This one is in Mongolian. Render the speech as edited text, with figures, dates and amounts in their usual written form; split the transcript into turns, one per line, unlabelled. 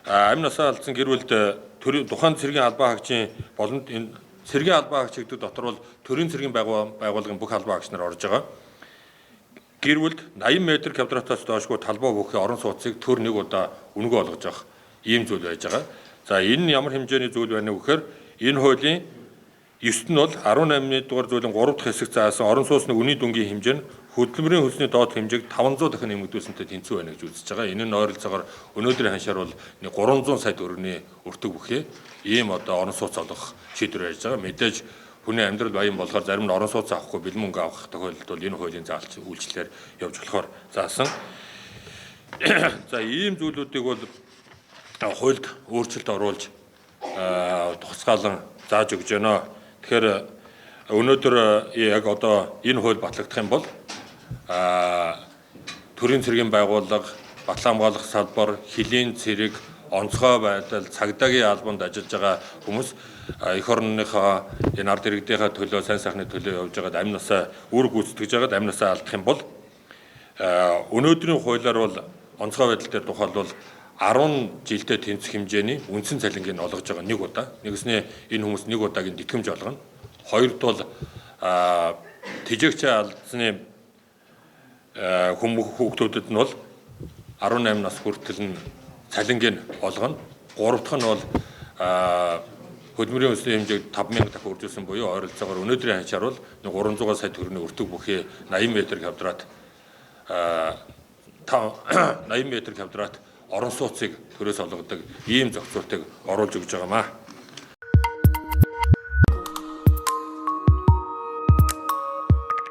Амь насаа алдсан гэр бүлд тухайн цэргийн албан хаагчийн болонд энэ цэргийн албан хаагчид дотор бол төрийн цэргийн байгууллагын бүх албан хаагч нар орж байгаа. Гэр бүлд 80 м квадратаас доошгүй талбай бүхий орон сууцыг төр нэг удаа өнгө олгож авах ийм зүйл байж байгаа. За энэ нь ямар хэмжээний зүйл байна вэ гэхээр энэ хуулийн 9-т нь бол 18-ны дугаар зүйлийн 3 дахь хэсэг заасан орон сууцны үнийн дүнгийн хэмжээ нь хөдөлмөрийн хөлсний доод хэмжээг 500 дахин нэмэгдүүлсэнтэй тэнцүү байна гэж үзэж байгаа. Энэ нь ойролцоогоор өнөөдрийн ханшаар бол 300 сая төгрөгийн өртөг бүхий ийм одоо орон сууц олгох шийдвэр байж байгаа. Мэдээж хүний амьдрал баян болохоор зарим нь орон сууц авахгүй бэлэн мөнгө авах тохиолдолд бол энэ хуулийн заалт үйлчлэлээр явж болохоор заасан. За ийм зүйлүүдийг бол хуульд өөрчлөлт оруулж тусгаалan зааж өгч байна. Тэгэхээр өнөөдөр яг одоо энэ хууль батлагдах юм бол төрийн цэргийн байгууллага, батлан хамгаалах салбар, хилийн цэрэг, онцгой байдал, цагдаагийн албанд ажиллаж байгаа хүмүүс эх орныхоо энэ ард иргэдийнхээ төлөө, сайн сайхны төлөө явж байгаад амь насаа үр гүйцэтгэж байгаад амь насаа алдах юм бол өнөөдрийн хуулиар бол онцгой байдал дээр тухайлбал 10 жилдээ тэнцэх хэмжээний үндсэн цалингийг олгож байгаа нэг удаа. Нэгснээ энэ хүмүүс нэг удаагийн тэтгэмж олгоно. Хоёрд бол тэжээгчээ алдсны хүүхдүүдэд нь бол 18 нас хүртэл нь цалингийг олгоно. Гурав дахь нь бол хөдөлмөрийн өслийн хэмжээг 5000 дахин үржүүлсэн буюу ойролцоогоор өнөөдрийн ханшаар бол 300 сая төгрөгийн өртөг бүхий 80 м квадрат 80 м квадрат орон сууцыг төрөөс олгодог ийм зохицуултыг оруулж өгч байгаамаа.